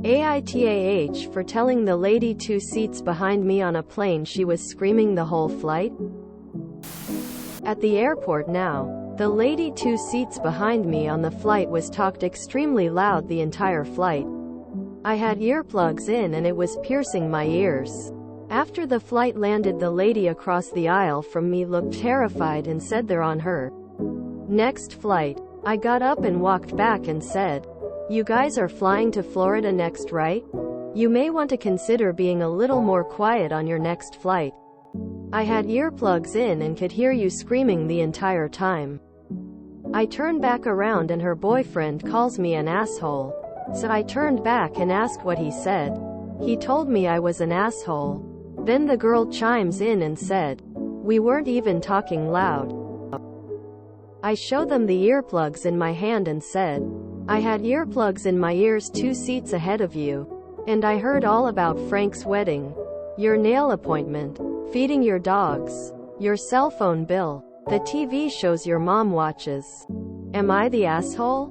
AITAH for telling the lady 2 seats behind me on a plane she was screaming the whole flight? At the airport now, the lady 2 seats behind me on the flight was talked extremely loud the entire flight. I had earplugs in and it was piercing my ears. After the flight landed, the lady across the aisle from me looked terrified and said they're on her next flight. I got up and walked back and said, "You guys are flying to Florida next, right? You may want to consider being a little more quiet on your next flight." I had earplugs in and could hear you screaming the entire time. I turn back around and her boyfriend calls me an asshole. So I turned back and asked what he said. He told me I was an asshole. Then the girl chimes in and said, "We weren't even talking loud." I show them the earplugs in my hand and said, "I had earplugs in my ears 2 seats ahead of you. And I heard all about Frank's wedding, your nail appointment, feeding your dogs, your cell phone bill, the TV shows your mom watches. Am I the asshole?"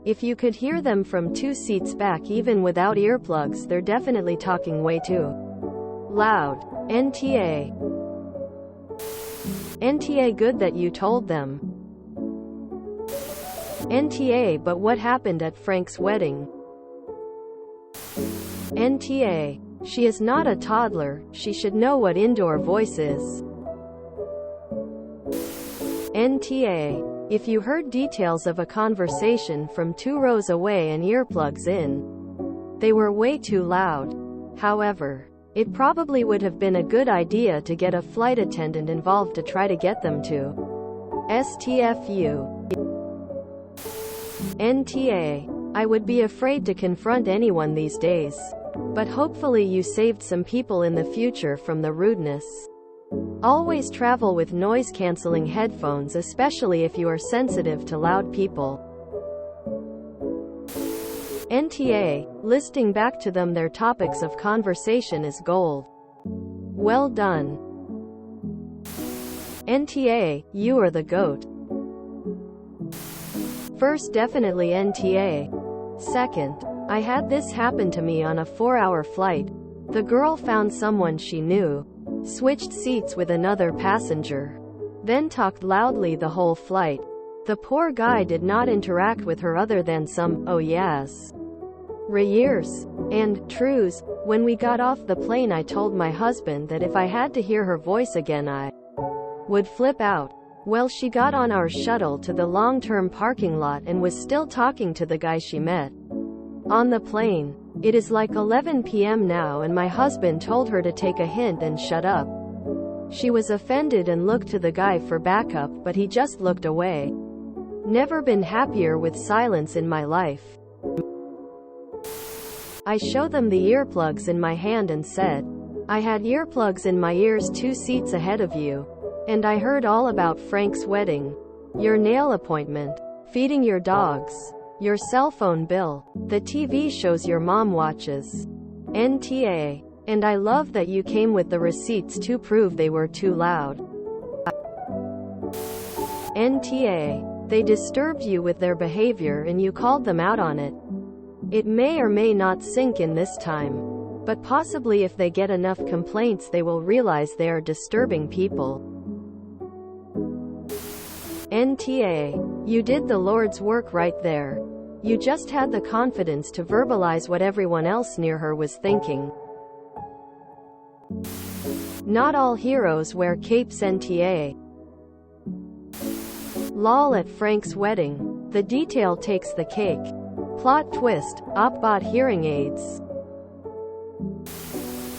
If you could hear them from 2 seats back even without earplugs, they're definitely talking way too loud. NTA. NTA, good that you told them. NTA, but what happened at Frank's wedding? NTA. She is not a toddler, she should know what indoor voice is. NTA. If you heard details of a conversation from 2 rows away and earplugs in, they were way too loud. However, it probably would have been a good idea to get a flight attendant involved to try to get them to STFU. NTA. I would be afraid to confront anyone these days. But hopefully you saved some people in the future from the rudeness. Always travel with noise-canceling headphones, especially if you are sensitive to loud people. NTA. Listing back to them their topics of conversation is gold. Well done. NTA. You are the GOAT. First, definitely NTA. Second, I had this happen to me on a 4-hour flight. The girl found someone she knew, switched seats with another passenger, then talked loudly the whole flight. The poor guy did not interact with her other than some "oh yes" years and trues. When we got off the plane, I told my husband that if I had to hear her voice again I would flip out. Well, she got on our shuttle to the long-term parking lot and was still talking to the guy she met on the plane. It is like 11 p.m. now and my husband told her to take a hint and shut up. She was offended and looked to the guy for backup, but he just looked away. Never been happier with silence in my life. I show them the earplugs in my hand and said, "I had earplugs in my ears 2 seats ahead of you. And I heard all about Frank's wedding, your nail appointment, feeding your dogs, your cell phone bill, the TV shows your mom watches. NTA. And I love that you came with the receipts to prove they were too loud. NTA. They disturbed you with their behavior and you called them out on it. It may or may not sink in this time. But possibly if they get enough complaints they will realize they are disturbing people. NTA. You did the Lord's work right there. You just had the confidence to verbalize what everyone else near her was thinking. Not all heroes wear capes. NTA. Lol, at Frank's wedding, the detail takes the cake. Plot twist, Op bought hearing aids.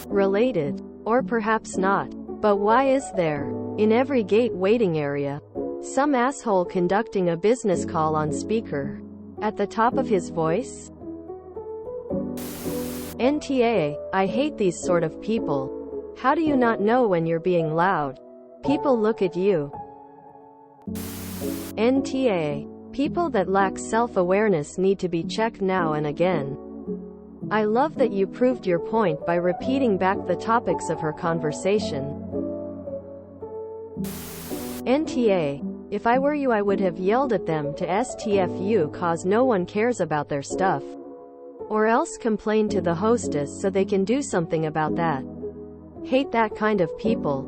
Related. Or perhaps not. But why is there, in every gate waiting area, some asshole conducting a business call on speaker at the top of his voice? NTA. I hate these sort of people. How do you not know when you're being loud? People look at you. NTA. People that lack self-awareness need to be checked now and again. I love that you proved your point by repeating back the topics of her conversation. NTA. If I were you I would have yelled at them to STFU cause no one cares about their stuff. Or else complain to the hostess so they can do something about that. Hate that kind of people.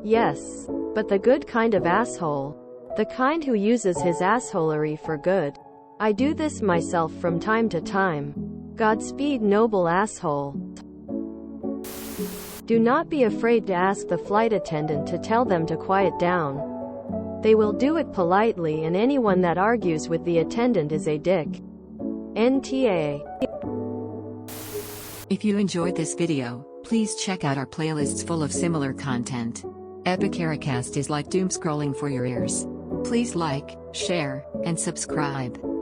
Yes, but the good kind of asshole. The kind who uses his assholery for good. I do this myself from time to time. Godspeed, noble asshole. Do not be afraid to ask the flight attendant to tell them to quiet down. They will do it politely, and anyone that argues with the attendant is a dick. NTA. If you enjoyed this video, please check out our playlists full of similar content. AmITheAsshole is like doom scrolling for your ears. Please like, share, and subscribe.